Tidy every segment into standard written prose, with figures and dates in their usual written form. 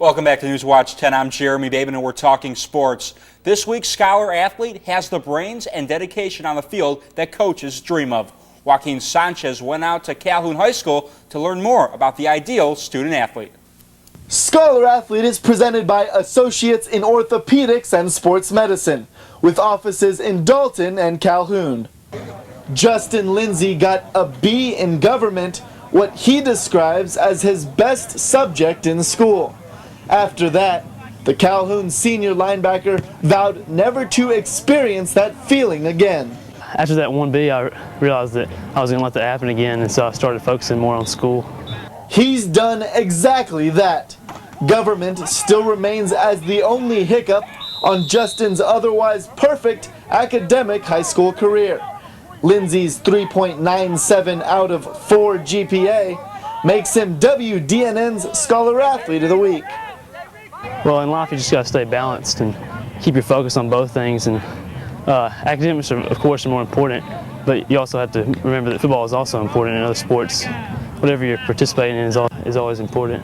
Welcome back to Newswatch 10. I'm Jeremy Babin and we're talking sports. This week's scholar athlete has the brains and dedication on the field that coaches dream of. Joaquin Sanchez went out to Calhoun High School to learn more about the ideal student athlete. Scholar Athlete is presented by Associates in Orthopedics and Sports Medicine, with offices in Dalton and Calhoun. Justin Lindsay got a B in government, what he describes as his best subject in school. After that, the Calhoun senior linebacker vowed never to experience that feeling again. After that 1B, I realized that I was going to let that happen again, and so I started focusing more on school. He's done exactly that. Government still remains as the only hiccup on Justin's otherwise perfect academic high school career. Lindsay's 3.97 out of 4 GPA makes him WDNN's Scholar Athlete of the Week. Well, in life, you just got to stay balanced and keep your focus on both things. And academics, of course, are more important, but you also have to remember that football is also important in other sports. Whatever you're participating in is always important.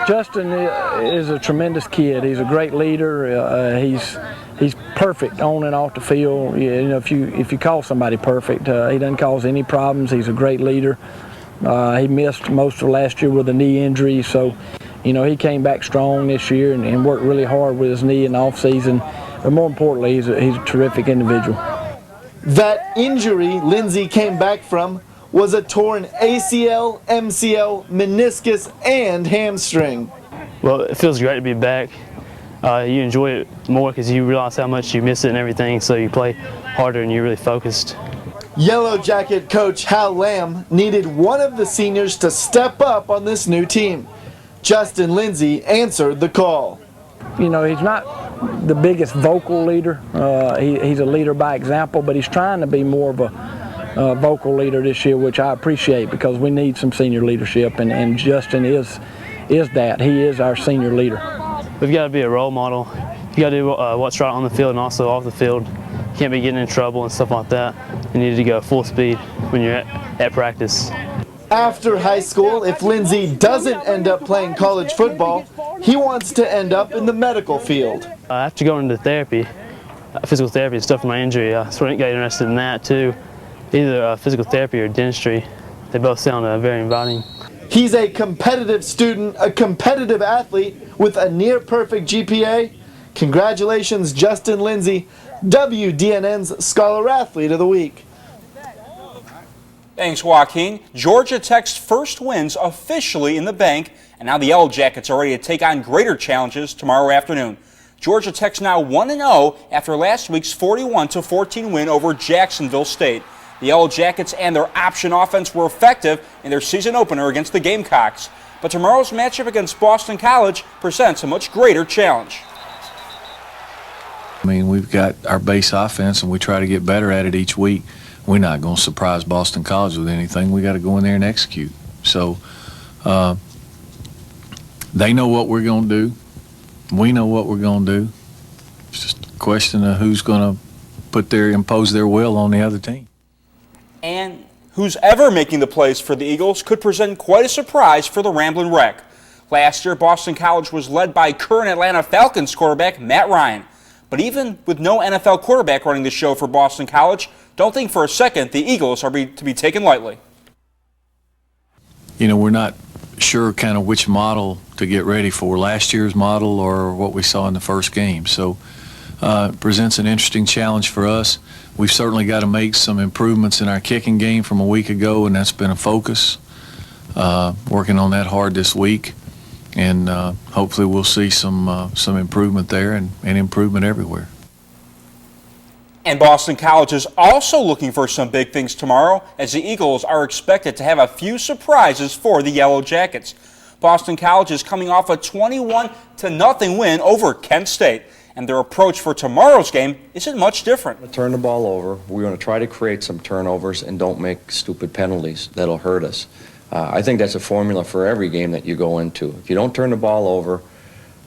Justin is a tremendous kid. He's a great leader. He's perfect on and off the field. You know, if you call somebody perfect, he doesn't cause any problems. He's a great leader. He missed most of last year with a knee injury, so you know he came back strong this year and worked really hard with his knee in the off season. But more importantly, he's a terrific individual. That injury Lindsay came back from was a torn ACL, MCL, meniscus, and hamstring. Well, it feels great to be back. You enjoy it more because you realize how much you miss it and everything, so you play harder and you're really focused. Yellow Jacket coach Hal Lamb needed one of the seniors to step up on this new team. Justin Lindsay answered the call. You know, he's not the biggest vocal leader. He's a leader by example, but he's trying to be more of a vocal leader this year, which I appreciate because we need some senior leadership, and Justin is that. He is our senior leader. We've got to be a role model. You got to do what's right on the field and also off the field. You can't be getting in trouble and stuff like that. You need to go full speed when you're at practice. After high school, if Lindsay doesn't end up playing college football, he wants to end up in the medical field. After going into therapy, physical therapy and stuff for my injury, I sort of got interested in that too. Either physical therapy or dentistry. They both sound very inviting. He's a competitive student, a competitive athlete with a near-perfect GPA. Congratulations, Justin Lindsay, WDNN's Scholar Athlete of the Week. Thanks, Joaquin. Georgia Tech's first wins officially in the bank, and now the Yellow Jackets are ready to take on greater challenges tomorrow afternoon. Georgia Tech's now 1-0 after last week's 41-14 win over Jacksonville State. The Yellow Jackets and their option offense were effective in their season opener against the Gamecocks. But tomorrow's matchup against Boston College presents a much greater challenge. I mean, we've got our base offense and we try to get better at it each week. We're not going to surprise Boston College with anything. We got to go in there and execute. So they know what we're going to do. We know what we're going to do. It's just a question of who's going to impose their will on the other team. And who's ever making the plays for the Eagles could present quite a surprise for the Ramblin' Wreck. Last year, Boston College was led by current Atlanta Falcons quarterback Matt Ryan. But even with no NFL quarterback running the show for Boston College, don't think for a second the Eagles are to be taken lightly. You know, we're not sure kind of which model to get ready for, last year's model or what we saw in the first game. So it presents an interesting challenge for us. We've certainly got to make some improvements in our kicking game from a week ago, and that's been a focus. Working on that hard this week, and hopefully we'll see some improvement there and improvement everywhere. And Boston College is also looking for some big things tomorrow, as the Eagles are expected to have a few surprises for the Yellow Jackets. Boston College is coming off a 21-0 win over Kent State, and their approach for tomorrow's game isn't much different. Turn the ball over. We're going to try to create some turnovers and don't make stupid penalties that'll hurt us. I think that's a formula for every game that you go into. If you don't turn the ball over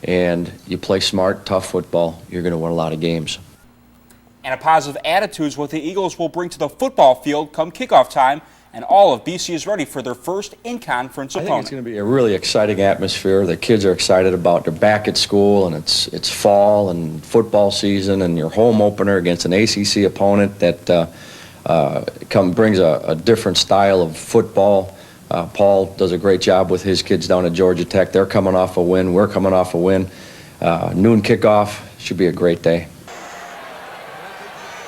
and you play smart, tough football, you're going to win a lot of games. And a positive attitude is what the Eagles will bring to the football field come kickoff time, and all of BC is ready for their first in-conference I think opponent. it's going to be a really exciting atmosphere. The kids are excited about they're back at school, and it's fall and football season, and your home opener against an ACC opponent that brings a different style of football. Paul does a great job with his kids down at Georgia Tech. They're coming off a win. We're coming off a win. Noon kickoff should be a great day.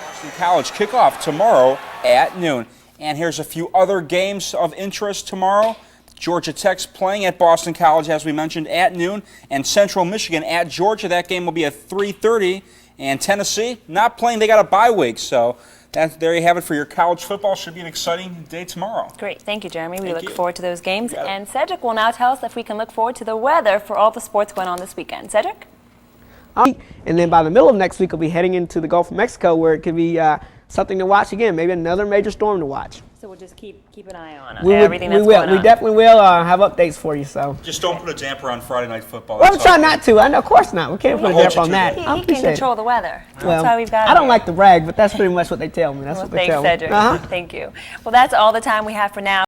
Boston College kickoff tomorrow at noon. And here's a few other games of interest tomorrow. Georgia Tech's playing at Boston College, as we mentioned, at noon, and Central Michigan at Georgia. That game will be at 3:30. And Tennessee not playing; they got a bye week. So there you have it for your college football. Should be an exciting day tomorrow. Great, thank you, Jeremy. We look you. forward to those games. And Cedric will now tell us if we can look forward to the weather for all the sports going on this weekend. Cedric? And then by the middle of next week, we'll be heading into the Gulf of Mexico, where it could be something to watch again, maybe another major storm to watch. So we'll just keep an eye on everything that's going on. We definitely will have updates for you. So Just don't put a damper on Friday Night Football. well, I'm trying not to. I know, of course not. We can't put a hold damper you on to that. that. I He can appreciate control it. the weather. Well, That's why we've got I don't him. like to brag, but that's pretty much what they tell me. That's Well, what they tell thanks, me. Cedric. Thank you. Well, that's all the time we have for now.